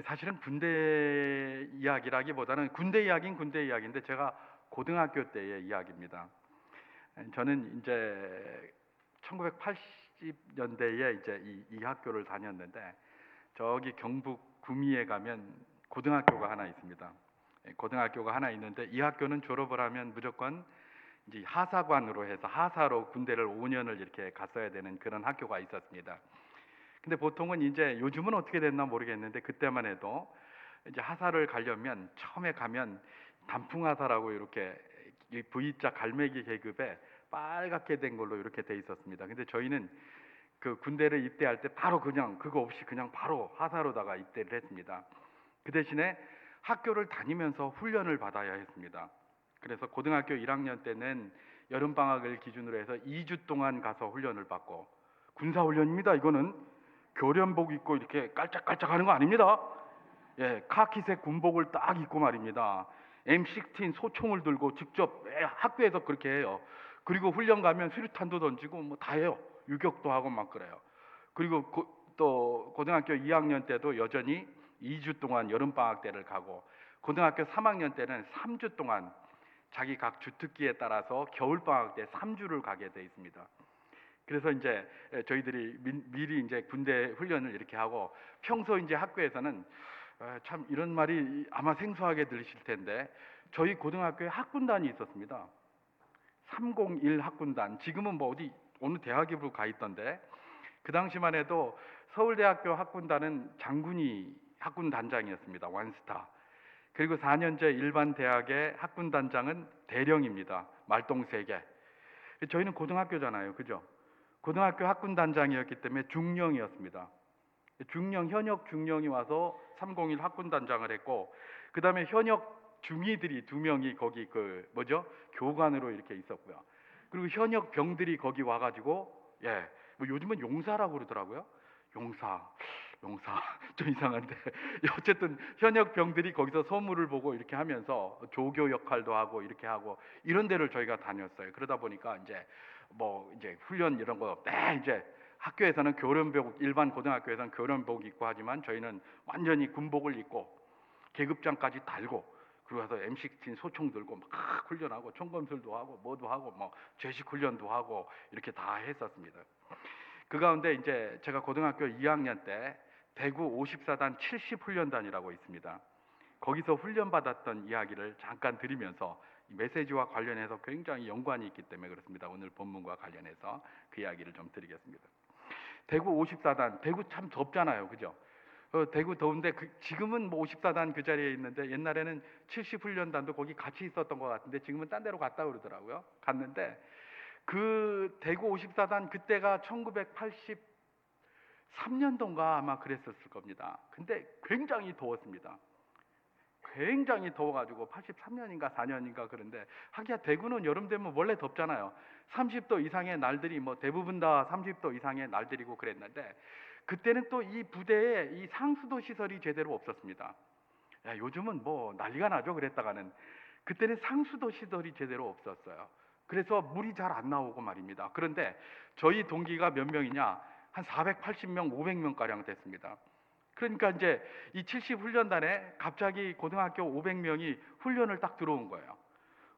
사실은 군대 이야기라기보다는 군대 이야기는 군대 이야기인데 제가 고등학교 때의 이야기입니다. 저는 이제 1980년대에 이제 이 학교를 다녔는데 저기 경북 구미에 가면 고등학교가 하나 있습니다. 고등학교가 하나 있는데 이 학교는 졸업을 하면 무조건 이제 하사관으로 해서 하사로 군대를 5년을 이렇게 갔어야 되는 그런 학교가 있었습니다. 근데 보통은 이제 요즘은 어떻게 됐나 모르겠는데 그때만 해도 이제 하사를 가려면 처음에 가면 단풍하사라고 이렇게 V자 갈매기 계급에 빨갛게 된 걸로 이렇게 돼 있었습니다. 근데 저희는 그 군대를 입대할 때 바로 그냥 그거 없이 그냥 바로 하사로다가 입대를 했습니다. 그 대신에 학교를 다니면서 훈련을 받아야 했습니다. 그래서 고등학교 1학년 때는 여름방학을 기준으로 해서 2주 동안 가서 훈련을 받고, 군사훈련입니다. 이거는 교련복 입고 이렇게 깔짝깔짝 하는 거 아닙니다. 예, 카키색 군복을 딱 입고 말입니다. M16 소총을 들고 직접 학교에서 그렇게 해요. 그리고 훈련 가면 수류탄도 던지고 뭐 다 해요. 유격도 하고 막 그래요. 그리고 또 고등학교 2학년 때도 여전히 2주 동안 여름방학 때를 가고, 고등학교 3학년 때는 3주 동안 자기 각 주특기에 따라서 겨울방학 때 3주를 가게 돼 있습니다. 그래서 이제 저희들이 미리 이제 군대 훈련을 이렇게 하고, 평소 이제 학교에서는 참 이런 말이 아마 생소하게 들리실 텐데 저희 고등학교에 학군단이 있었습니다. 301 학군단. 지금은 뭐 어디 어느 대학으로 가 있던데, 그 당시만 해도 서울대학교 학군단은 장군이 학군단장이었습니다. 원스타. 그리고 4년제 일반 대학의 학군단장은 대령입니다. 말똥 3개. 저희는 고등학교잖아요. 그죠? 고등학교 학군단장이었기 때문에 중령이었습니다. 현역 중령이 와서 301 학군단장을 했고, 그 다음에 현역 중위들이 2명이 거기 교관으로 이렇게 있었고요. 그리고 현역 병들이 거기 와가지고 뭐 요즘은 용사라고 그러더라고요. 용사 좀 이상한데 어쨌든 현역 병들이 거기서 서무를 보고 이렇게 하면서 조교 역할도 하고 이렇게 하고, 이런 데를 저희가 다녔어요. 그러다 보니까 이제 훈련 이런 거 이제 학교에서는 교련복, 일반 고등학교에서는 교련복 입고 하지만 저희는 완전히 군복을 입고 계급장까지 달고, 그리고 가서 M16 소총 들고 막 훈련하고 총검술도 하고 뭐도 하고 뭐 제식 훈련도 하고 이렇게 다 했었습니다. 그 가운데 이제 제가 고등학교 2학년 때 대구 54단 70훈련단이라고 있습니다. 거기서 훈련받았던 이야기를 잠깐 드리면서 이 메시지와 관련해서 굉장히 연관이 있기 때문에 그렇습니다. 오늘 본문과 관련해서 그 이야기를 좀 드리겠습니다. 대구 54단, 대구 참 덥잖아요. 그죠? 대구 더운데 지금은 뭐 54단 그 자리에 있는데 옛날에는 70훈련단도 거기 같이 있었던 것 같은데 지금은 딴 데로 갔다 그러더라고요. 갔는데 그 대구 54단 그때가 1983년도인가 아마 그랬었을 겁니다. 근데 굉장히 더웠습니다. 굉장히 더워가지고 83년인가 4년인가 그런데, 하기야 대구는 여름 되면 원래 덥잖아요. 30도 이상의 날들이 뭐 대부분 다 30도 이상의 날들이고 그랬는데, 그때는 또 이 부대에 이 상수도 시설이 제대로 없었습니다. 요즘은 뭐 난리가 나죠. 그랬다가는 그때는 상수도 시설이 제대로 없었어요. 그래서 물이 잘 안 나오고 말입니다. 그런데 저희 동기가 몇 명이냐, 한 480명 500명 가량 됐습니다. 그러니까 이제 이 70훈련단에 갑자기 고등학교 500명이 훈련을 딱 들어온 거예요.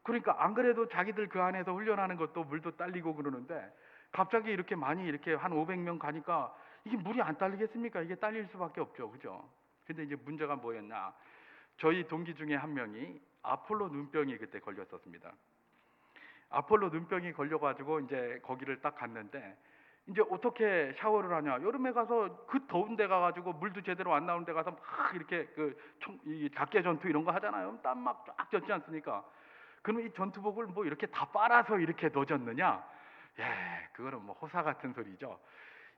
그러니까 안 그래도 자기들 그 안에서 훈련하는 것도 물도 딸리고 그러는데 갑자기 이렇게 많이 이렇게 한 500명 가니까 이게 물이 안 딸리겠습니까? 이게 딸릴 수밖에 없죠. 그죠? 근데 이제 문제가 뭐였냐? 저희 동기 중에 한 명이 아폴로 눈병이 그때 걸렸었습니다. 아폴로 눈병이 걸려가지고 이제 거기를 딱 갔는데, 이제 어떻게 샤워를 하냐? 여름에 가서 그 더운 데 가가지고 물도 제대로 안 나오는 데 가서 막 이렇게 이 각계 전투 이런 거 하잖아요. 땀 막 쫙 젖지 않습니까? 그러면 이 전투복을 뭐 이렇게 다 빨아서 이렇게 넣어줬느냐? 그거는 뭐 호사 같은 소리죠.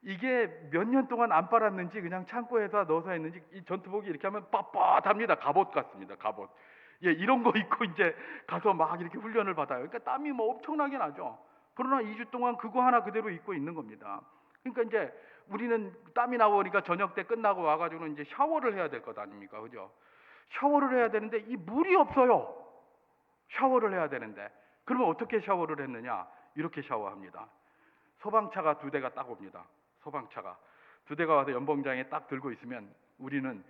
이게 몇 년 동안 안 빨았는지 그냥 창고에다 넣어서 했는지 이 전투복이 이렇게 하면 빳빳합니다. 갑옷 같습니다. 갑옷. 이런 거 입고 이제 가서 막 이렇게 훈련을 받아요. 그러니까 땀이 뭐 엄청나게 나죠. 그러나 2주 동안 그거 하나 그대로 입고 있는 겁니다. 그러니까 이제 우리는 땀이 나오니까 저녁 때 끝나고 와가지고는 이제 샤워를 해야 될 것 아닙니까? 그죠? 샤워를 해야 되는데 이 물이 없어요. 샤워를 해야 되는데. 그러면 어떻게 샤워를 했느냐? 이렇게 샤워합니다. 소방차가 2대가 딱 옵니다. 소방차가 2대가 와서 연봉장에 딱 들고 있으면 우리는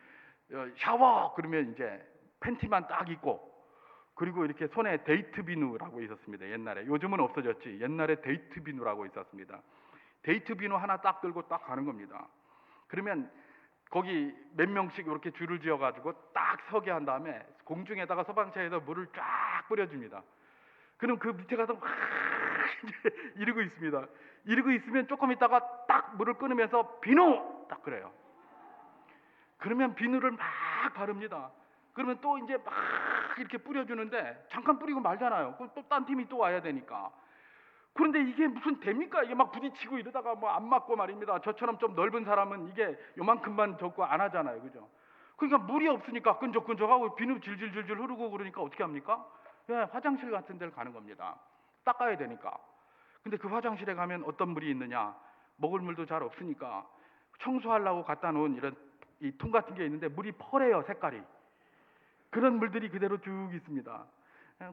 샤워 그러면 이제 팬티만 딱 입고, 그리고 이렇게 손에 데이트 비누라고 있었습니다. 옛날에. 요즘은 없어졌지. 옛날에 데이트 비누라고 있었습니다. 데이트 비누 하나 딱 들고 딱 가는 겁니다. 그러면 거기 몇 명씩 이렇게 줄을 지어 가지고 딱 서게 한 다음에 공중에다가 소방차에서 물을 쫙 뿌려줍니다. 그럼 그 밑에 가서 막 이러고 있습니다. 이러고 있으면 조금 있다가 딱 물을 끊으면서 비누 딱 그래요. 그러면 비누를 막 바릅니다. 그러면 또 이제 막 이렇게 뿌려주는데 잠깐 뿌리고 말잖아요. 또 딴 팀이 또 와야 되니까. 그런데 이게 무슨 됩니까? 이게 막 부딪히고 이러다가 뭐 안 맞고 말입니다. 저처럼 좀 넓은 사람은 이게 요만큼만 적고 안 하잖아요. 그죠? 그러니까 물이 없으니까 끈적끈적하고 비누 질질질질 흐르고 그러니까 어떻게 합니까? 예, 화장실 같은 데를 가는 겁니다. 닦아야 되니까. 근데 그 화장실에 가면 어떤 물이 있느냐? 먹을 물도 잘 없으니까 청소하려고 갖다 놓은 이런 이 통 같은 게 있는데 물이 펄해요, 색깔이. 그런 물들이 그대로 쭉 있습니다.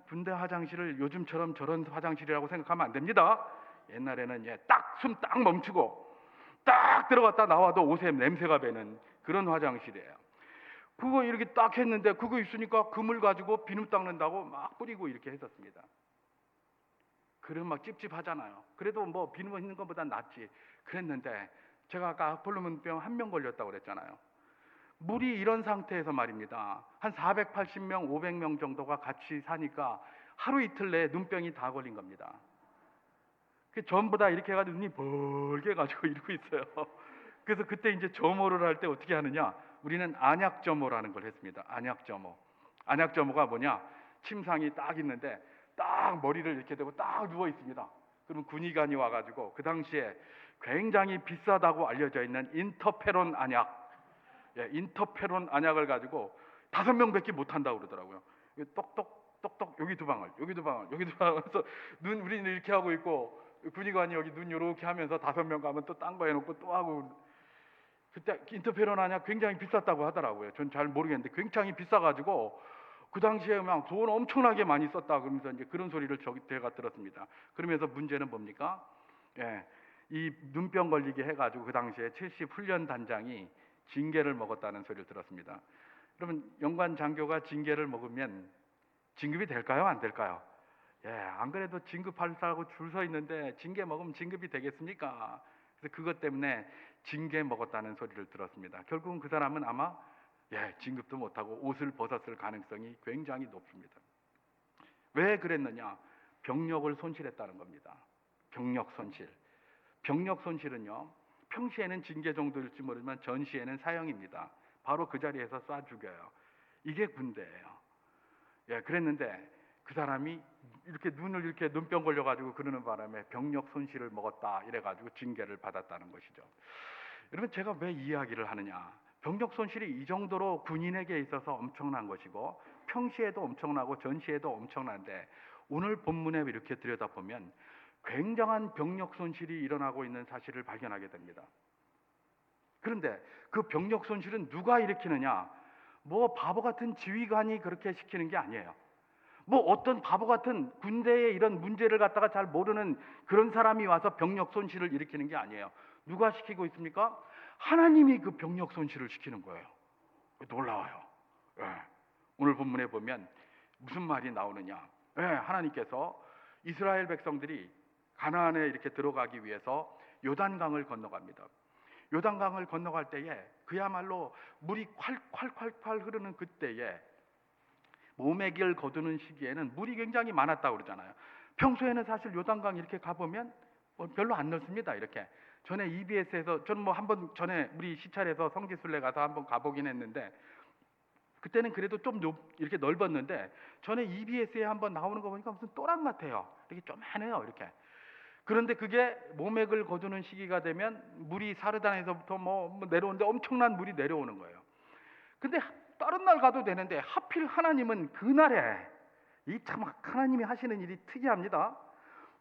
군대 화장실을 요즘처럼 저런 화장실이라고 생각하면 안 됩니다. 옛날에는 딱 숨 딱 멈추고 딱 들어갔다 나와도 옷에 냄새가 배는 그런 화장실이에요. 그거 이렇게 딱 했는데 그거 있으니까 그 물 가지고 비누 닦는다고 막 뿌리고 이렇게 했었습니다. 그럼 막 찝찝하잖아요. 그래도 뭐 비누 있는 것보단 낫지. 그랬는데 제가 아까 아폴로몬병 한 명 걸렸다고 그랬잖아요. 물이 이런 상태에서 말입니다. 한 480명, 500명 정도가 같이 사니까 하루 이틀 내에 눈병이 다 걸린 겁니다. 전부 다 이렇게 해가지고 눈이 벌게 가지고 이러고 있어요. 그래서 그때 이제 점호를 할 때 어떻게 하느냐? 우리는 안약점호라는 걸 했습니다. 안약점호. 안약점호가 뭐냐? 침상이 딱 있는데 딱 머리를 이렇게 대고 딱 누워 있습니다. 그러면 군의관이 와가지고 그 당시에 굉장히 비싸다고 알려져 있는 인터페론 안약, 인터페론 안약을 가지고 5명밖에 못 한다고 그러더라고요. 똑똑 여기 두 방울, 여기 두 방울, 여기 두 방울. 그래서 우리는 이렇게 하고 있고 군의관이 여기 눈 이렇게 하면서 5명 가면 또 딴 거 해놓고 또 하고. 그때 인터페론 안약 굉장히 비쌌다고 하더라고요. 전 잘 모르겠는데 굉장히 비싸가지고 그 당시에 막 돈 엄청나게 많이 썼다 그러면서 이제 그런 소리를 제가 들었습니다. 그러면서 문제는 뭡니까? 이 눈병 걸리게 해가지고 그 당시에 70 훈련 단장이 징계를 먹었다는 소리를 들었습니다. 그러면 연관 장교가 징계를 먹으면 진급이 될까요? 안 될까요? 안 그래도 진급하려고 줄 서 있는데 징계 먹으면 진급이 되겠습니까? 그래서 그것 때문에 징계 먹었다는 소리를 들었습니다. 결국은 그 사람은 아마 진급도 못하고 옷을 벗었을 가능성이 굉장히 높습니다. 왜 그랬느냐? 병력을 손실했다는 겁니다. 병력 손실. 병력 손실은요, 평시에는 징계 정도일지 모르지만 전시에는 사형입니다. 바로 그 자리에서 쏴 죽여요. 이게 군대예요. 그랬는데 그 사람이 이렇게 눈을 이렇게 눈병 걸려가지고 그러는 바람에 병력 손실을 먹었다 이래가지고 징계를 받았다는 것이죠. 여러분, 제가 왜 이 이야기를 하느냐? 병력 손실이 이 정도로 군인에게 있어서 엄청난 것이고 평시에도 엄청나고 전시에도 엄청난데 오늘 본문에 이렇게 들여다보면 굉장한 병력 손실이 일어나고 있는 사실을 발견하게 됩니다. 그런데 그 병력 손실은 누가 일으키느냐? 뭐 바보 같은 지휘관이 그렇게 시키는 게 아니에요. 뭐 어떤 바보 같은 군대의 이런 문제를 갖다가 잘 모르는 그런 사람이 와서 병력 손실을 일으키는 게 아니에요. 누가 시키고 있습니까? 하나님이 그 병력 손실을 시키는 거예요. 놀라워요. 오늘 본문에 보면 무슨 말이 나오느냐? 하나님께서 이스라엘 백성들이 가나안에 이렇게 들어가기 위해서 요단강을 건너갑니다. 요단강을 건너갈 때에 그야말로 물이 콸콸콸콸 흐르는 그때에 모매기를 거두는 시기에는 물이 굉장히 많았다고 그러잖아요. 평소에는 사실 요단강 이렇게 가보면 별로 안 넓습니다. 이렇게 전에 EBS에서 저는 뭐 한번 전에 우리 시찰에서 성지순례 가서 한번 가보긴 했는데 그때는 그래도 좀 이렇게 넓었는데 전에 EBS에 한번 나오는 거 보니까 무슨 또랑 같아요. 이렇게 조그만해요. 이렇게. 그런데 그게 모맥을 거두는 시기가 되면 물이 사르단에서부터 뭐 내려오는데 엄청난 물이 내려오는 거예요. 근데 다른 날 가도 되는데 하필 하나님은 그날에 이 참 하나님이 하시는 일이 특이합니다.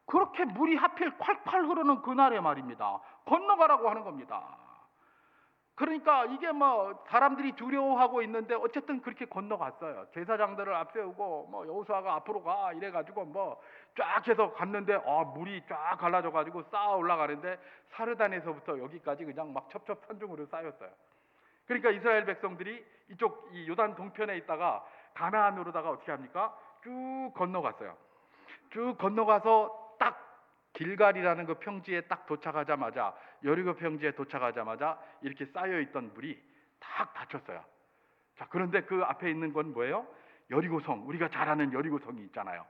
그렇게 물이 하필 콸콸 흐르는 그날에 말입니다. 건너가라고 하는 겁니다. 그러니까 이게 뭐 사람들이 두려워하고 있는데 어쨌든 그렇게 건너갔어요. 제사장들을 앞세우고 뭐 여호수아가 앞으로 가 이래가지고 뭐 쫙 해서 갔는데 물이 쫙 갈라져가지고 쌓아 올라가는데 사르단에서부터 여기까지 그냥 막 첩첩산중으로 쌓였어요. 그러니까 이스라엘 백성들이 이쪽 이 요단 동편에 있다가 가나안으로다가 어떻게 합니까? 쭉 건너갔어요. 쭉 건너가서 딱 길갈이라는 그 평지에 딱 도착하자마자, 여리고 평지에 도착하자마자 이렇게 쌓여있던 물이 딱 닫혔어요. 자, 그런데 그 앞에 있는 건 뭐예요? 여리고성, 우리가 잘 아는 여리고성이 있잖아요.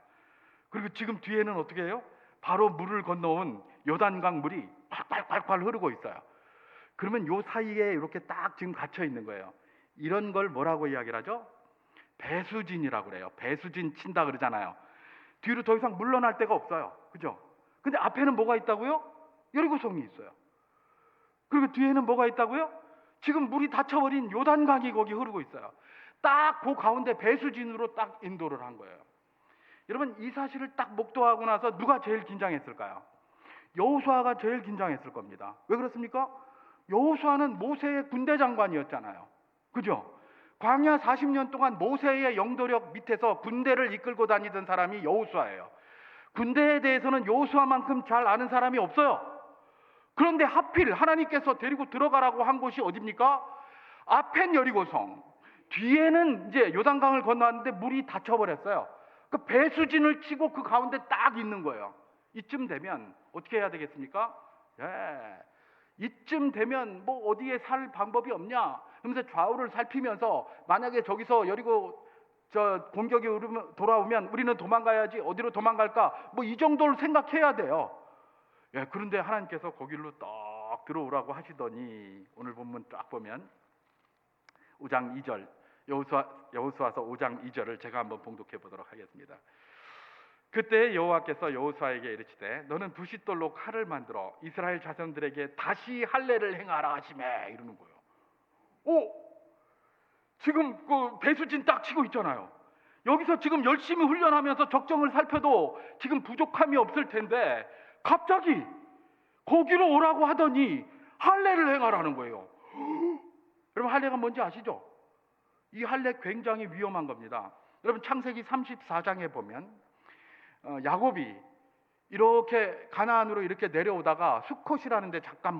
그리고 지금 뒤에는 어떻게 해요? 바로 물을 건너온 요단강 물이 콸콸콸콸 흐르고 있어요. 그러면 요 사이에 이렇게 딱 지금 갇혀 있는 거예요. 이런 걸 뭐라고 이야기를 하죠? 배수진이라고 그래요. 배수진 친다 그러잖아요. 뒤로 더 이상 물러날 데가 없어요. 그죠? 근데 앞에는 뭐가 있다고요? 여리고성이 있어요. 그리고 뒤에는 뭐가 있다고요? 지금 물이 닫혀버린 요단강이 거기 흐르고 있어요. 딱 그 가운데 배수진으로 딱 인도를 한 거예요. 여러분, 이 사실을 딱 목도하고 나서 누가 제일 긴장했을까요? 여호수아가 제일 긴장했을 겁니다. 왜 그렇습니까? 여호수아는 모세의 군대 장관이었잖아요. 그죠? 광야 40년 동안 모세의 영도력 밑에서 군대를 이끌고 다니던 사람이 여호수아예요. 군대에 대해서는 여호수아만큼 잘 아는 사람이 없어요. 그런데 하필 하나님께서 데리고 들어가라고 한 곳이 어디입니까? 앞엔 여리고성, 뒤에는 이제 요단강을 건너왔는데 물이 닫혀버렸어요. 그 배수진을 치고 그 가운데 딱 있는 거예요. 이쯤 되면 어떻게 해야 되겠습니까? 이쯤 되면 뭐 어디에 살 방법이 없냐? 그러면서 좌우를 살피면서 만약에 저기서 여리고 공격이 돌아오면 우리는 도망가야지, 어디로 도망갈까? 뭐 이 정도를 생각해야 돼요. 그런데 하나님께서 거길로 딱 들어오라고 하시더니 오늘 본문 딱 보면 5장 2절, 여호수아서 5장 2절을 제가 한번 봉독해 보도록 하겠습니다. 그때 여호와께서 여호수아에게 이르시되 너는 부싯돌로 칼을 만들어 이스라엘 자손들에게 다시 할례를 행하라 하시매, 이러는 거예요. 지금 그 배수진 딱 치고 있잖아요. 여기서 지금 열심히 훈련하면서 적정을 살펴도 지금 부족함이 없을 텐데 갑자기 거기로 오라고 하더니 할례를 행하라는 거예요. 여러분, 할례가 뭔지 아시죠? 이 할례 굉장히 위험한 겁니다. 여러분, 창세기 34장에 보면 야곱이 이렇게 가나안으로 이렇게 내려오다가 수컷이라는 데 잠깐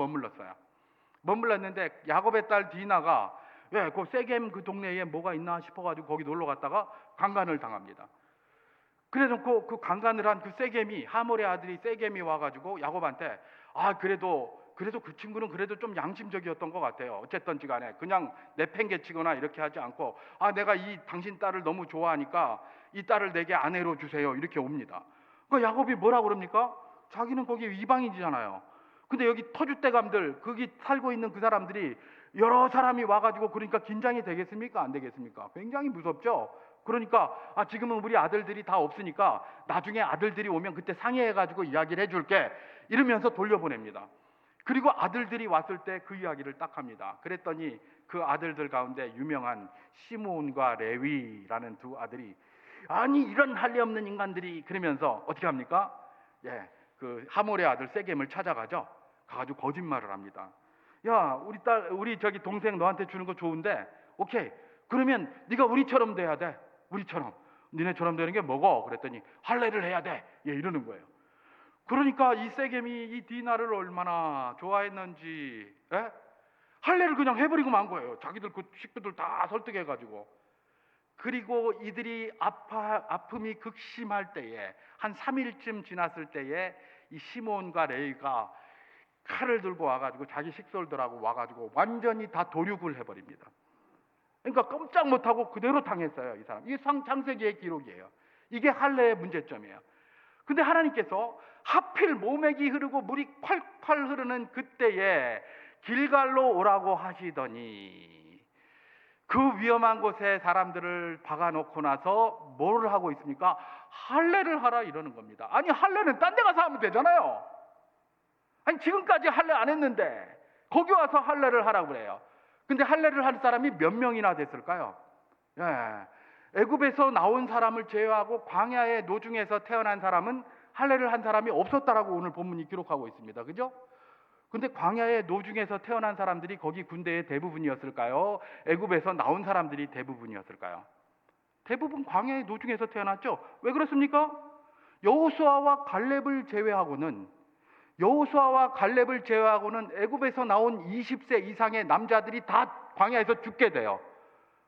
머물렀는데 야곱의 딸 디나가 그 세겜 그 동네에 뭐가 있나 싶어가지고 거기 놀러 갔다가 강간을 당합니다. 그래놓고 그 강간을 한 그 세겜이, 하몰의 아들이 세겜이 와가지고 야곱한테 그래도 그 친구는 그래도 좀 양심적이었던 것 같아요. 어쨌든지 간에 그냥 내팽개치거나 이렇게 하지 않고 내가 이 당신 딸을 너무 좋아하니까 이 딸을 내게 아내로 주세요, 이렇게 옵니다. 그 야곱이 뭐라 그럽니까? 자기는 거기 이방인이잖아요. 근데 여기 터줏대감들, 거기 살고 있는 그 사람들이 여러 사람이 와가지고 그러니까 긴장이 되겠습니까? 안 되겠습니까? 굉장히 무섭죠. 그러니까 지금은 우리 아들들이 다 없으니까 나중에 아들들이 오면 그때 상의해가지고 이야기를 해줄게, 이러면서 돌려보냅니다. 그리고 아들들이 왔을 때 그 이야기를 딱 합니다. 그랬더니 그 아들들 가운데 유명한 시므온과 레위라는 두 아들이 이런 할례 없는 인간들이, 그러면서 어떻게 합니까? 그 하몰의 아들 세겜을 찾아가죠. 가가지고 거짓말을 합니다. 우리 저기 동생 너한테 주는 거 좋은데, 오케이, 그러면 네가 우리처럼 돼야 돼. 우리처럼. 니네처럼 되는 게 뭐고? 그랬더니 할례를 해야 돼. 이러는 거예요. 그러니까 이 세겜이 이 디나를 얼마나 좋아했는지 할례를 그냥 해버리고 만 거예요. 자기들 그 식구들 다 설득해가지고. 그리고 이들이 아픔이 극심할 때에, 한 3일쯤 지났을 때에 이 시몬과 레위가 칼을 들고 와가지고 자기 식솔들하고 와가지고 완전히 다 도륙을 해버립니다. 그러니까 꼼짝 못하고 그대로 당했어요, 이 사람. 이게 창세기의 기록이에요. 이게 할례의 문제점이에요. 근데 하나님께서 하필 모맥이 흐르고 물이 콸콸 흐르는 그때에 길갈로 오라고 하시더니 그 위험한 곳에 사람들을 박아놓고 나서 뭘 하고 있습니까? 할례를 하라, 이러는 겁니다. 할례는 딴 데 가서 하면 되잖아요. 지금까지 할례 안 했는데 거기 와서 할례를 하라고 그래요. 근데 할례를 할 사람이 몇 명이나 됐을까요? 애굽에서 나온 사람을 제외하고 광야의 노중에서 태어난 사람은 할례를 한 사람이 없었다라고 오늘 본문이 기록하고 있습니다. 그죠? 근데 광야의 노중에서 태어난 사람들이 거기 군대의 대부분이었을까요? 애굽에서 나온 사람들이 대부분이었을까요? 대부분 광야의 노중에서 태어났죠. 왜 그렇습니까? 여호수아와 갈렙을 제외하고는 여호수아와 갈렙을 제외하고는 애굽에서 나온 20세 이상의 남자들이 다 광야에서 죽게 돼요.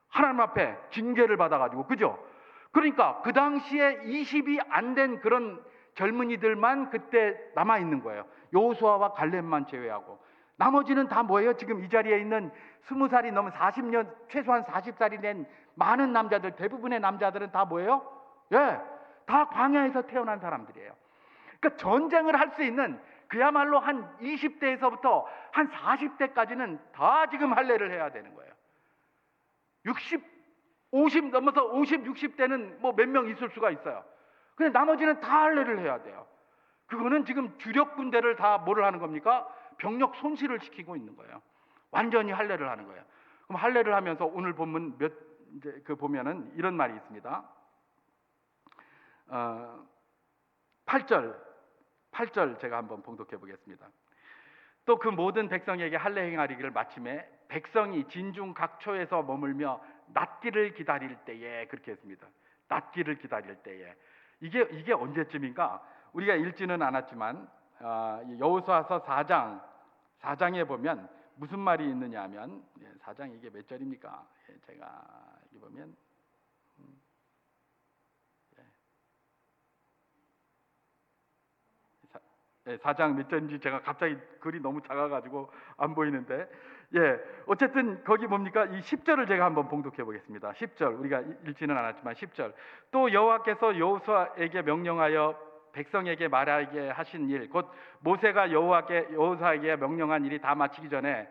하나님 앞에 징계를 받아가지고, 그죠? 그러니까 그 당시에 20이 안 된 그런 젊은이들만 그때 남아 있는 거예요. 여호수아와 갈렙만 제외하고. 나머지는 다 뭐예요? 지금 이 자리에 있는 20살이 넘은 40년, 최소한 40살이 된 많은 남자들, 대부분의 남자들은 다 뭐예요? 예, 다 광야에서 태어난 사람들이에요. 그러니까 전쟁을 할 수 있는 그야말로 한 20대에서부터 한 40대까지는 다 지금 할례를 해야 되는 거예요. 50 넘어서 50, 60대는 뭐 몇 명 있을 수가 있어요. 근데 나머지는 다 할례를 해야 돼요. 그거는 지금 주력 군대를 다 뭐를 하는 겁니까? 병력 손실을 시키고 있는 거예요. 완전히 할례를 하는 거예요. 그럼 할례를 하면서 오늘 본문 이제 보면은 이런 말이 있습니다. 8절 제가 한번 봉독해 보겠습니다. 또 그 모든 백성에게 할례 행하리기를 마침에 백성이 진중 각처에서 머물며 낫기를 기다릴 때에, 그렇게 했습니다. 낫기를 기다릴 때에. 이게 언제쯤인가? 우리가 읽지는 않았지만 여호수아서 4장에 보면 무슨 말이 있느냐 하면, 4장 이게 몇 절입니까? 제가 여기 보면 4장 몇 절인지 제가 갑자기 글이 너무 작아가지고 안 보이는데, 어쨌든 거기 뭡니까? 이 10절을 제가 한번 봉독해 보겠습니다. 10절, 우리가 읽지는 않았지만 10절. 또 여호와께서 여호수아에게 명령하여 백성에게 말하게 하신 일, 곧 모세가 여호수아에게 명령한 일이 다 마치기 전에,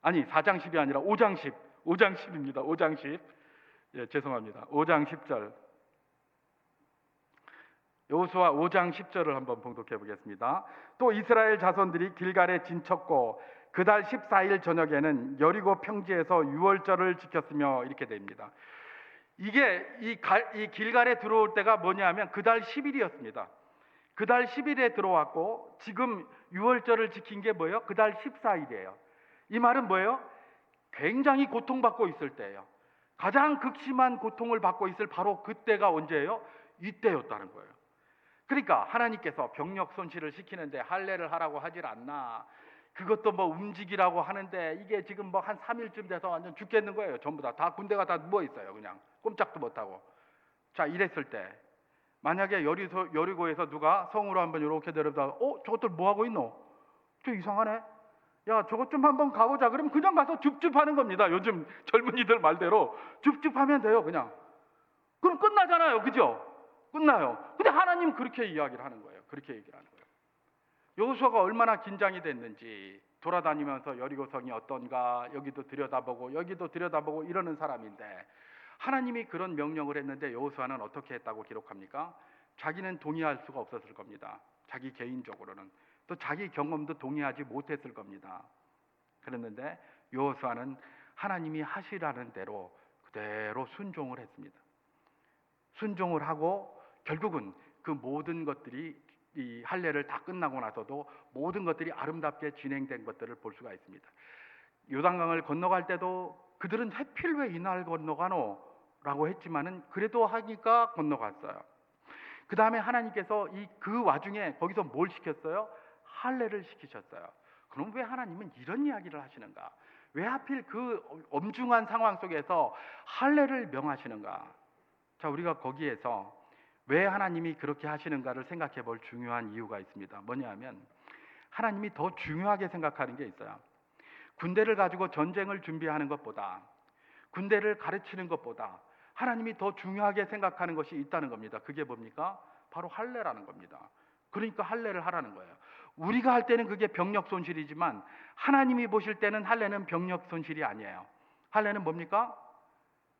아니 4장 10이 아니라 5장 10입니다. 5장 10. 죄송합니다. 5장 10절. 여호수아 5장 10절을 한번 봉독해 보겠습니다. 또 이스라엘 자손들이 길갈에 진쳤고 그달 14일 저녁에는 여리고 평지에서 유월절을 지켰으며, 이렇게 됩니다. 이게 이 길갈에 들어올 때가 뭐냐면 그달 10일이었습니다. 그달 10일에 들어왔고 지금 유월절을 지킨 게 뭐예요? 그달 14일이에요. 이 말은 뭐예요? 굉장히 고통받고 있을 때예요. 가장 극심한 고통을 받고 있을 바로 그때가 언제예요? 이때였다는 거예요. 그러니까 하나님께서 병력 손실을 시키는데 할례를 하라고 하질 않나. 그것도 뭐 움직이라고 하는데 이게 지금 뭐 한 3일쯤 돼서 완전 죽겠는 거예요. 전부 다 군대가 다 누워 있어요. 그냥 꼼짝도 못하고. 자, 이랬을 때 만약에 여리고에서 누가 성으로 한번 이렇게 내려다, 저것들 뭐 하고 있노? 저 이상하네. 야, 저것 좀 한번 가보자. 그러면 그냥 가서 줍줍하는 겁니다. 요즘 젊은이들 말대로 줍줍하면 돼요. 그냥. 그럼 끝나잖아요. 그죠? 끝나요. 근데 하나님 그렇게 이야기를 하는 거예요. 그렇게 얘기를 하는 거예요. 여호수아가 얼마나 긴장이 됐는지, 돌아다니면서 여리고성이 어떤가 여기도 들여다보고 여기도 들여다보고 이러는 사람인데, 하나님이 그런 명령을 했는데 여호수아는 어떻게 했다고 기록합니까? 자기는 동의할 수가 없었을 겁니다. 자기 개인적으로는. 또 자기 경험도 동의하지 못했을 겁니다. 그랬는데 여호수아는 하나님이 하시라는 대로 그대로 순종을 했습니다. 순종을 하고 결국은 그 모든 것들이, 이 할례를 다 끝나고 나서도 모든 것들이 아름답게 진행된 것들을 볼 수가 있습니다. 요단강을 건너갈 때도 그들은 하필 왜 이날 건너가노? 라고 했지만은 그래도 하니까 건너갔어요. 그 다음에 하나님께서 그 와중에 거기서 뭘 시켰어요? 할례를 시키셨어요. 그럼 왜 하나님은 이런 이야기를 하시는가? 왜 하필 그 엄중한 상황 속에서 할례를 명하시는가? 자, 우리가 거기에서 왜 하나님이 그렇게 하시는가를 생각해 볼 중요한 이유가 있습니다. 뭐냐면 하나님이 더 중요하게 생각하는 게 있어요. 군대를 가지고 전쟁을 준비하는 것보다, 군대를 가르치는 것보다 하나님이 더 중요하게 생각하는 것이 있다는 겁니다. 그게 뭡니까? 바로 할례라는 겁니다. 그러니까 할례를 하라는 거예요. 우리가 할 때는 그게 병력 손실이지만 하나님이 보실 때는 할례는 병력 손실이 아니에요. 할례는 뭡니까?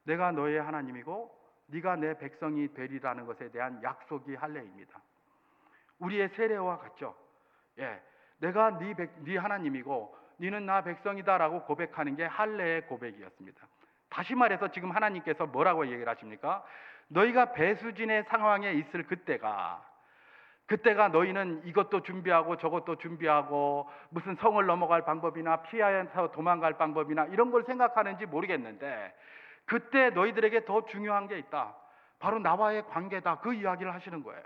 내가 너의 하나님이고 네가 내 백성이 되리라는 것에 대한 약속이 할례입니다. 우리의 세례와 같죠. 내가 네 하나님이고 네는 나 백성이다라고 고백하는 게 할례의 고백이었습니다. 다시 말해서 지금 하나님께서 뭐라고 얘기를 하십니까? 너희가 배수진의 상황에 있을 그때가 너희는 이것도 준비하고 저것도 준비하고 무슨 성을 넘어갈 방법이나 피하여서 도망갈 방법이나 이런 걸 생각하는지 모르겠는데, 그때 너희들에게 더 중요한 게 있다. 바로 나와의 관계다. 그 이야기를 하시는 거예요.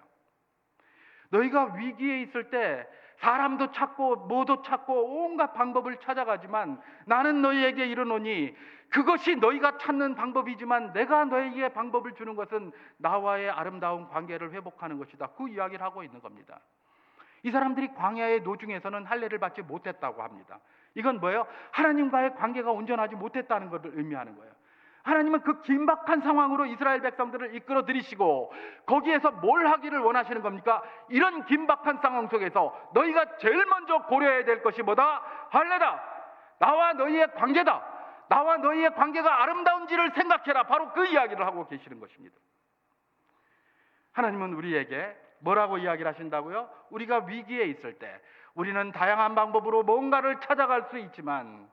너희가 위기에 있을 때 사람도 찾고 뭐도 찾고 온갖 방법을 찾아가지만 나는 너희에게 이르노니 그것이 너희가 찾는 방법이지만 내가 너희에게 방법을 주는 것은 나와의 아름다운 관계를 회복하는 것이다. 그 이야기를 하고 있는 겁니다. 이 사람들이 광야의 노중에서는 할례를 받지 못했다고 합니다. 이건 뭐예요? 하나님과의 관계가 온전하지 못했다는 것을 의미하는 거예요. 하나님은 그 긴박한 상황으로 이스라엘 백성들을 이끌어 들이시고 거기에서 뭘 하기를 원하시는 겁니까? 이런 긴박한 상황 속에서 너희가 제일 먼저 고려해야 될 것이 뭐다? 할례다. 나와 너희의 관계다. 나와 너희의 관계가 아름다운지를 생각해라. 바로 그 이야기를 하고 계시는 것입니다. 하나님은 우리에게 뭐라고 이야기를 하신다고요? 우리가 위기에 있을 때 우리는 다양한 방법으로 뭔가를 찾아갈 수 있지만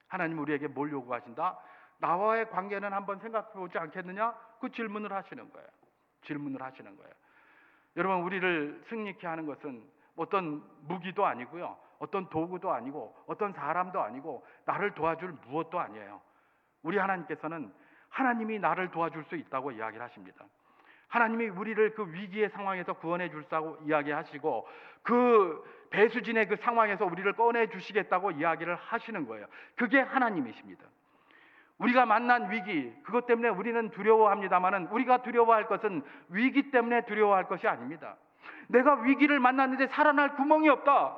하나님은 우리에게 뭘 요구하신다? 나와의 관계는 한번 생각해 보지 않겠느냐? 그 질문을 하시는 거예요. 질문을 하시는 거예요. 여러분, 우리를 승리케 하는 것은 어떤 무기도 아니고요, 어떤 도구도 아니고 어떤 사람도 아니고 나를 도와줄 무엇도 아니에요. 우리 하나님께서는 하나님이 나를 도와줄 수 있다고 이야기를 하십니다. 하나님이 우리를 그 위기의 상황에서 구원해 줄다고 이야기하시고 그 배수진의 그 상황에서 우리를 꺼내 주시겠다고 이야기를 하시는 거예요. 그게 하나님이십니다. 우리가 만난 위기, 그것 때문에 우리는 두려워합니다만은 우리가 두려워할 것은 위기 때문에 두려워할 것이 아닙니다. 내가 위기를 만났는데 살아날 구멍이 없다,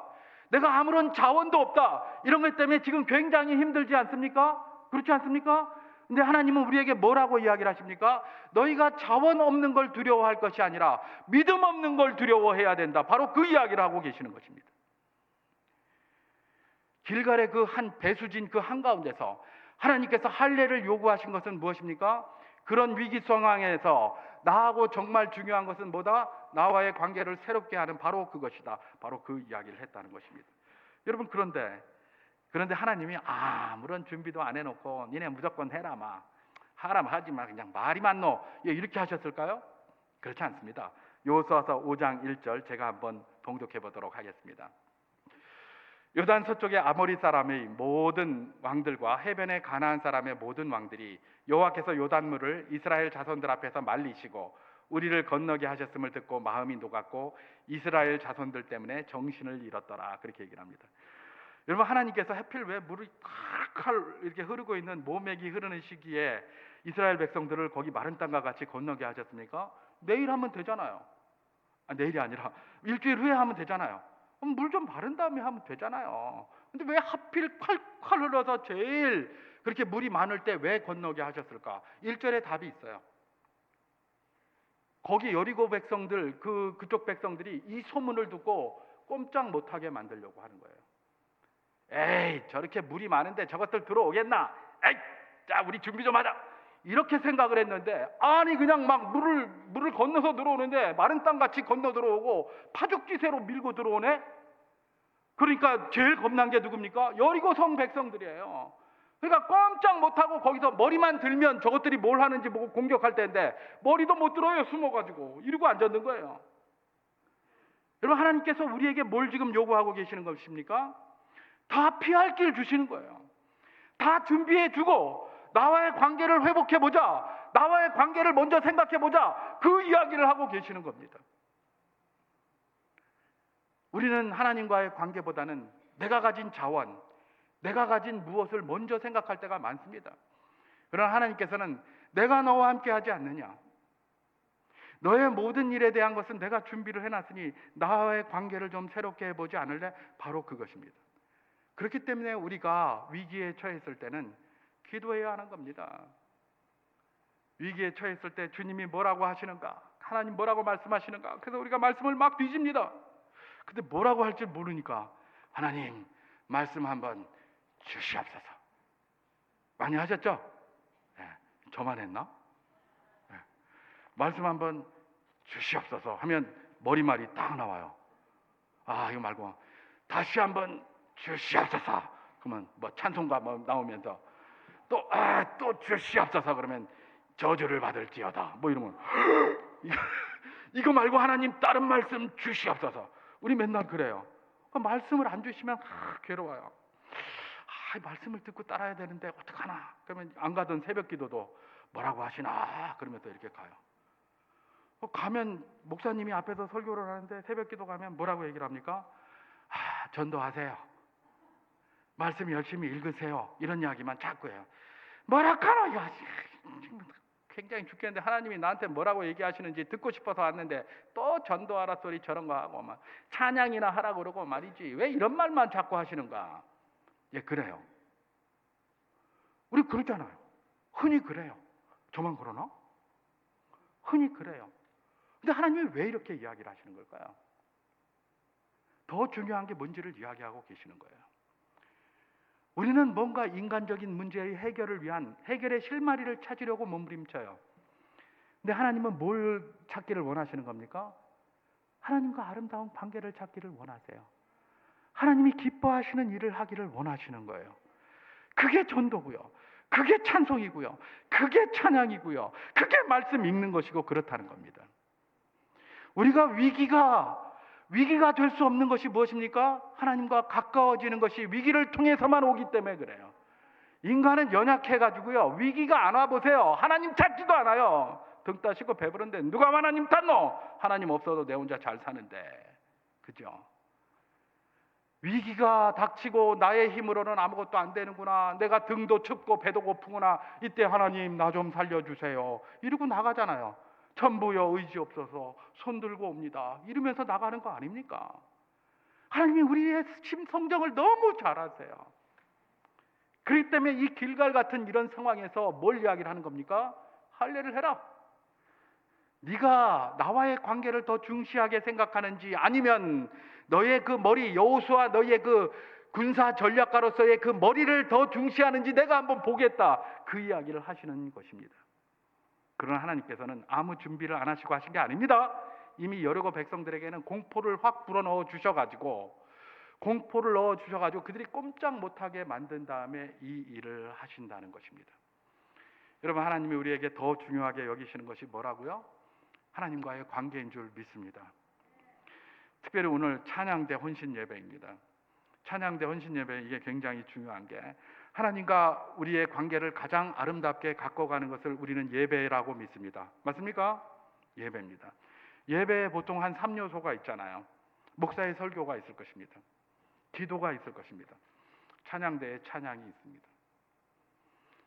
내가 아무런 자원도 없다, 이런 것 때문에 지금 굉장히 힘들지 않습니까? 그렇지 않습니까? 근데 하나님은 우리에게 뭐라고 이야기를 하십니까? 너희가 자원 없는 걸 두려워할 것이 아니라 믿음 없는 걸 두려워해야 된다. 바로 그 이야기를 하고 계시는 것입니다. 길갈의 그 한 배수진 그 한가운데서 하나님께서 할례를 요구하신 것은 무엇입니까? 그런 위기 상황에서 나하고 정말 중요한 것은 뭐다? 나와의 관계를 새롭게 하는 바로 그것이다. 바로 그 이야기를 했다는 것입니다. 여러분, 그런데 하나님이 아무런 준비도 안 해놓고 니네 무조건 해라, 마 하라 하지 마, 그냥 말이만 놓, 이렇게 하셨을까요? 그렇지 않습니다. 여호수아서 5장 1절 제가 한번 봉독해 보도록 하겠습니다. 요단 서쪽의 아모리 사람의 모든 왕들과 해변의 가나안 사람의 모든 왕들이 여호와께서 요단물을 이스라엘 자손들 앞에서 말리시고 우리를 건너게 하셨음을 듣고 마음이 녹았고 이스라엘 자손들 때문에 정신을 잃었더라. 그렇게 얘기를 합니다. 여러분, 하나님께서 하필 왜 물이 칼칼 이렇게 흐르고 있는 모맥이 흐르는 시기에 이스라엘 백성들을 거기 마른 땅과 같이 건너게 하셨습니까? 내일 하면 되잖아요. 내일이 아니라 일주일 후에 하면 되잖아요. 물 좀 바른 다음에 하면 되잖아요. 근데 왜 하필 칼칼 흘러서 제일 그렇게 물이 많을 때 왜 건너게 하셨을까? 1절에 답이 있어요. 거기 여리고 백성들, 그쪽 백성들이 이 소문을 듣고 꼼짝 못하게 만들려고 하는 거예요. 에이, 저렇게 물이 많은데 저것들 들어오겠나? 에이, 자, 우리 준비 좀 하자, 이렇게 생각을 했는데, 아니 그냥 막 물을 건너서 들어오는데 마른 땅같이 건너 들어오고 파죽지세로 밀고 들어오네. 그러니까 제일 겁난 게 누굽니까? 여리고 성 백성들이에요. 그러니까 꼼짝 못하고 거기서 머리만 들면 저것들이 뭘 하는지 보고 공격할 때인데 머리도 못 들어요. 숨어가지고 이러고 앉았는 거예요. 여러분, 하나님께서 우리에게 뭘 지금 요구하고 계시는 것입니까? 다 피할 길 주시는 거예요. 다 준비해 주고 나와의 관계를 회복해 보자, 나와의 관계를 먼저 생각해 보자, 그 이야기를 하고 계시는 겁니다. 우리는 하나님과의 관계보다는 내가 가진 자원, 내가 가진 무엇을 먼저 생각할 때가 많습니다. 그러나 하나님께서는 내가 너와 함께 하지 않느냐, 너의 모든 일에 대한 것은 내가 준비를 해놨으니 나와의 관계를 좀 새롭게 해보지 않을래? 바로 그것입니다. 그렇기 때문에 우리가 위기에 처했을 때는 기도해야 하는 겁니다. 위기에 처했을 때 주님이 뭐라고 하시는가, 하나님 뭐라고 말씀하시는가, 그래서 우리가 말씀을 막 뒤집니다. 근데 뭐라고 할지 모르니까 하나님 말씀 한번 주시옵소서. 많이 하셨죠? 네, 저만 했나? 네. 말씀 한번 주시옵소서 하면 머리말이 딱 나와요. 이거 말고 다시 한번 주시옵소서 그러면 뭐 찬송가 뭐 나오면서 또 주시옵소서 그러면 저주를 받을지어다 뭐 이러면 이거 말고 하나님 다른 말씀 주시옵소서. 우리 맨날 그래요. 말씀을 안 주시면 괴로워요. 말씀을 듣고 따라야 되는데 어떡하나. 그러면 안 가던 새벽 기도도 뭐라고 하시나 그러면서 이렇게 가요. 가면 목사님이 앞에서 설교를 하는데 새벽 기도 가면 뭐라고 얘기를 합니까? 전도하세요. 말씀 열심히 읽으세요. 이런 이야기만 자꾸 해요. 뭐라카노? 야, 굉장히 죽겠는데 하나님이 나한테 뭐라고 얘기하시는지 듣고 싶어서 왔는데 또 전도하라 소리 저런 거 하고 막 찬양이나 하라고 그러고 말이지. 왜 이런 말만 자꾸 하시는가? 예, 그래요. 우리 그러잖아요. 흔히 그래요. 저만 그러나? 흔히 그래요. 근데 하나님이 왜 이렇게 이야기를 하시는 걸까요? 더 중요한 게 뭔지를 이야기하고 계시는 거예요. 우리는 뭔가 인간적인 문제의 해결을 위한 해결의 실마리를 찾으려고 몸부림쳐요. 근데 하나님은 뭘 찾기를 원하시는 겁니까? 하나님과 아름다운 관계를 찾기를 원하세요. 하나님이 기뻐하시는 일을 하기를 원하시는 거예요. 그게 전도고요. 그게 찬송이고요. 그게 찬양이고요. 그게 말씀 읽는 것이고 그렇다는 겁니다. 우리가 위기가 될 수 없는 것이 무엇입니까? 하나님과 가까워지는 것이 위기를 통해서만 오기 때문에 그래요. 인간은 연약해가지고요. 위기가 안 와보세요. 하나님 찾지도 않아요. 등 따시고 배부른데 누가 하나님 찾노? 하나님 없어도 내 혼자 잘 사는데. 그죠? 위기가 닥치고 나의 힘으로는 아무것도 안 되는구나. 내가 등도 춥고 배도 고프구나. 이때 하나님 나 좀 살려주세요. 이러고 나가잖아요. 천부여 의지없어서 손들고 옵니다. 이러면서 나가는 거 아닙니까? 하나님이 우리의 심성정을 너무 잘 아세요. 그렇기 때문에 이 길갈 같은 이런 상황에서 뭘 이야기를 하는 겁니까? 할례를 해라. 네가 나와의 관계를 더 중시하게 생각하는지 아니면 너의 그 머리 여호수아 너의 그 군사 전략가로서의 그 머리를 더 중시하는지 내가 한번 보겠다. 그 이야기를 하시는 것입니다. 그러나 하나님께서는 아무 준비를 안 하시고 하신 게 아닙니다. 이미 여리고 백성들에게는 공포를 확 불어넣어 주셔가지고 그들이 꼼짝 못하게 만든 다음에 이 일을 하신다는 것입니다. 여러분, 하나님이 우리에게 더 중요하게 여기시는 것이 뭐라고요? 하나님과의 관계인 줄 믿습니다. 특별히 오늘 찬양대 혼신 예배입니다. 찬양대 혼신 예배, 이게 굉장히 중요한 게 하나님과 우리의 관계를 가장 아름답게 가꿔가는 것을 우리는 예배라고 믿습니다. 맞습니까? 예배입니다. 예배에 보통 한 3요소가 있잖아요. 목사의 설교가 있을 것입니다. 기도가 있을 것입니다. 찬양대에 찬양이 있습니다.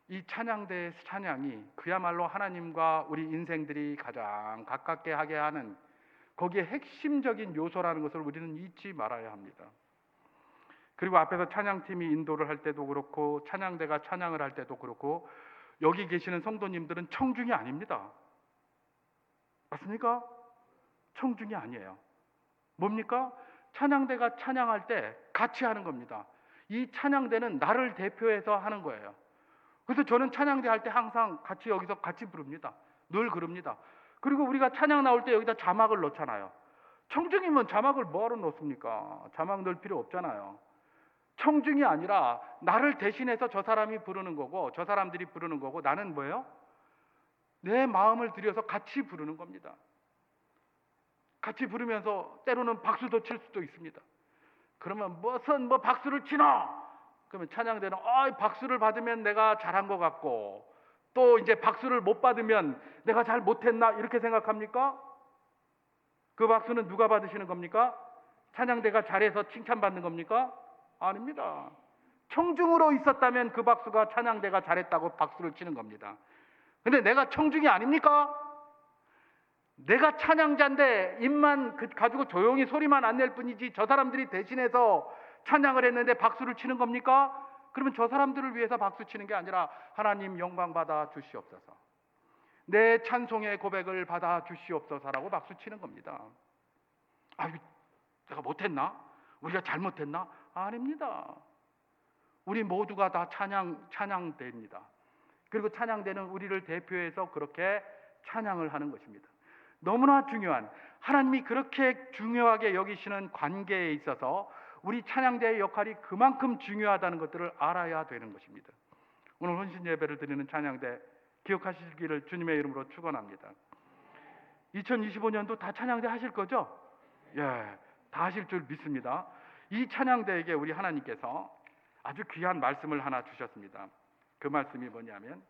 이 찬양대의 찬양이 그야말로 하나님과 우리 인생들이 가장 가깝게 하게 하는 거기에 핵심적인 요소라는 것을 우리는 잊지 말아야 합니다. 그리고 앞에서 찬양팀이 인도를 할 때도 그렇고 찬양대가 찬양을 할 때도 그렇고 여기 계시는 성도님들은 청중이 아닙니다. 맞습니까? 청중이 아니에요. 뭡니까? 찬양대가 찬양할 때 같이 하는 겁니다. 이 찬양대는 나를 대표해서 하는 거예요. 그래서 저는 찬양대 할 때 항상 같이 여기서 같이 부릅니다. 늘 그럽니다. 그리고 우리가 찬양 나올 때 여기다 자막을 넣잖아요. 청중이면 자막을 뭐하러 넣습니까? 자막 넣을 필요 없잖아요. 청중이 아니라 나를 대신해서 저 사람이 부르는 거고 저 사람들이 부르는 거고 나는 뭐예요? 내 마음을 들여서 같이 부르는 겁니다. 같이 부르면서 때로는 박수도 칠 수도 있습니다. 그러면 무슨 박수를 치노? 그러면 찬양대는 박수를 받으면 내가 잘한 것 같고 또 이제 박수를 못 받으면 내가 잘 못했나 이렇게 생각합니까? 그 박수는 누가 받으시는 겁니까? 찬양대가 잘해서 칭찬받는 겁니까? 아닙니다. 청중으로 있었다면 그 박수가 찬양대가 잘했다고 박수를 치는 겁니다. 근데 내가 청중이 아닙니까? 내가 찬양자인데 입만 가지고 조용히 소리만 안 낼 뿐이지 저 사람들이 대신해서 찬양을 했는데 박수를 치는 겁니까? 그러면 저 사람들을 위해서 박수 치는 게 아니라 하나님 영광 받아 주시옵소서, 내 찬송의 고백을 받아 주시옵소서라고 박수 치는 겁니다. 내가 못했나? 우리가 잘못했나? 아닙니다. 우리 모두가 다 찬양대입니다. 그리고 찬양대는 우리를 대표해서 그렇게 찬양을 하는 것입니다. 너무나 중요한, 하나님이 그렇게 중요하게 여기시는 관계에 있어서 우리 찬양대의 역할이 그만큼 중요하다는 것들을 알아야 되는 것입니다. 오늘 혼신 예배를 드리는 찬양대 기억하시기를 주님의 이름으로 축원합니다. 2025년도 다 찬양대 하실 거죠? 예, 다 하실 줄 믿습니다. 이 찬양대에게 우리 하나님께서 아주 귀한 말씀을 하나 주셨습니다. 그 말씀이 뭐냐면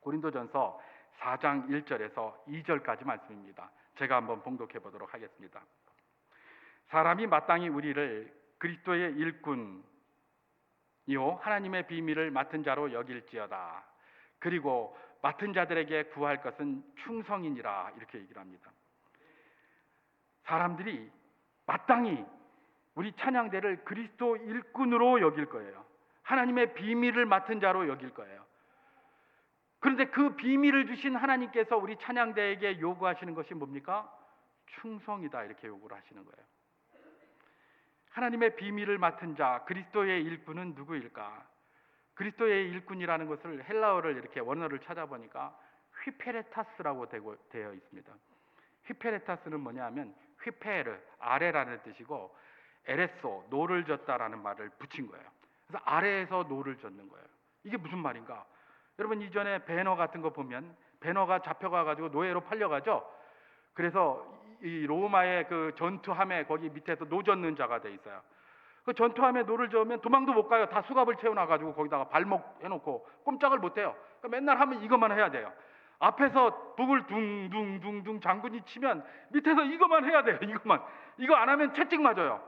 고린도전서 4장 1절에서 2절까지 말씀입니다. 제가 한번 봉독해 보도록 하겠습니다. 사람이 마땅히 우리를 그리스도의 일꾼이요 하나님의 비밀을 맡은 자로 여길지어다. 그리고 맡은 자들에게 구할 것은 충성이니라 이렇게 얘기를 합니다. 사람들이 마땅히 우리 찬양대를 그리스도 일꾼으로 여길 거예요. 하나님의 비밀을 맡은 자로 여길 거예요. 그런데 그 비밀을 주신 하나님께서 우리 찬양대에게 요구하시는 것이 뭡니까? 충성이다 이렇게 요구를 하시는 거예요. 하나님의 비밀을 맡은 자 그리스도의 일꾼은 누구일까? 그리스도의 일꾼이라는 것을 헬라어를 이렇게 원어를 찾아보니까 휘페레타스라고 되어 있습니다. 휘페레타스는 뭐냐면 휘페르 아래라는 뜻이고 에레소 노를 젓다라는 말을 붙인 거예요. 그래서 아래에서 노를 젓는 거예요. 이게 무슨 말인가? 여러분 이전에 배너 같은 거 보면 배너가 잡혀가 가지고 노예로 팔려가죠. 그래서 이 로마의 그 전투함에 거기 밑에서 노 젓는 자가 돼 있어요. 그 전투함에 노를 저으면 도망도 못 가요. 다 수갑을 채워놔가지고 거기다가 발목 해놓고 꼼짝을 못 해요. 그러니까 맨날 하면 이것만 해야 돼요. 앞에서 북을 둥둥둥둥 장군이 치면 밑에서 이것만 해야 돼요. 이것만. 이거 안 하면 채찍 맞아요.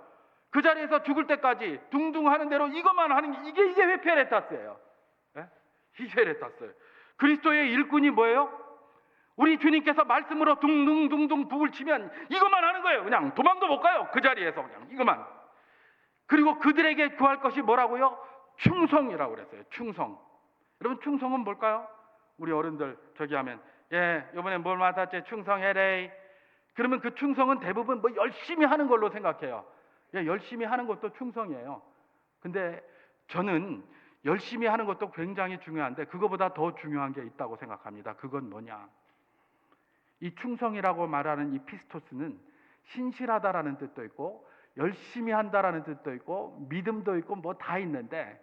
그 자리에서 죽을 때까지 둥둥 하는 대로 이것만 하는 게 이게 휘페레타스예요. 네? 휘페레타스. 그리스도의 일꾼이 뭐예요? 우리 주님께서 말씀으로 둥둥둥둥 북을 치면 이것만 하는 거예요. 그냥 도망도 못 가요. 그 자리에서 그냥 이것만. 그리고 그들에게 구할 것이 뭐라고요? 충성이라고 그랬어요. 충성. 여러분 충성은 뭘까요? 우리 어른들 저기 하면 이번에 뭘 맡았지? 충성해래. 그러면 그 충성은 대부분 뭐 열심히 하는 걸로 생각해요. 열심히 하는 것도 충성이에요. 근데 저는 열심히 하는 것도 굉장히 중요한데 그거보다 더 중요한 게 있다고 생각합니다. 그건 뭐냐? 이 충성이라고 말하는 이 피스토스는 신실하다라는 뜻도 있고 열심히 한다라는 뜻도 있고 믿음도 있고 뭐 다 있는데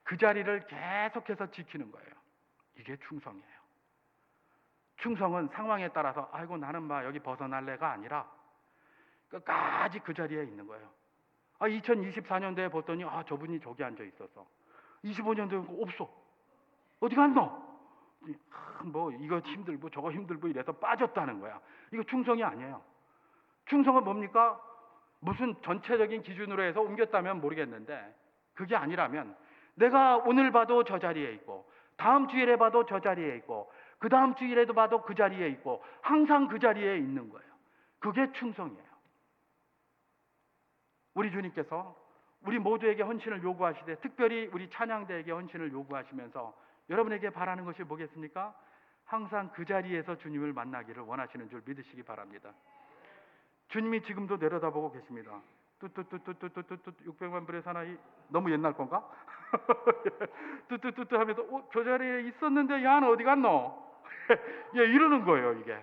그 자리를 계속해서 지키는 거예요. 이게 충성이에요. 충성은 상황에 따라서 아이고 나는 막 여기 벗어날래가 아니라 끝까지 그 자리에 있는 거예요. 2024년도에 봤더니 저분이 저기 앉아 있어서 25년도에 없어. 어디 갔노? 뭐 이거 힘들고 저거 힘들고 이래서 빠졌다는 거야. 이거 충성이 아니에요. 충성은 뭡니까? 무슨 전체적인 기준으로 해서 옮겼다면 모르겠는데 그게 아니라면 내가 오늘 봐도 저 자리에 있고 다음 주일에 봐도 저 자리에 있고 그 다음 주일에도 봐도 그 자리에 있고 항상 그 자리에 있는 거예요. 그게 충성이에요. 우리 주님께서 우리 모두에게 헌신을 요구하시되 특별히 우리 찬양대에게 헌신을 요구하시면서 여러분에게 바라는 것이 뭐겠습니까? 항상 그 자리에서 주님을 만나기를 원하시는 줄 믿으시기 바랍니다. 주님이 지금도 내려다보고 계십니다. 뚜뚜뚜뚜뚜뚜뚜 600만 불의 사나이 너무 옛날 건가? 뚜뚜뚜뚜 하면서 저 자리에 있었는데 야는 어디 갔노? 이러는 거예요. 이게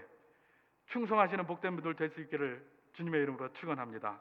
충성하시는 복된 분들 될 수 있기를 주님의 이름으로 축원합니다.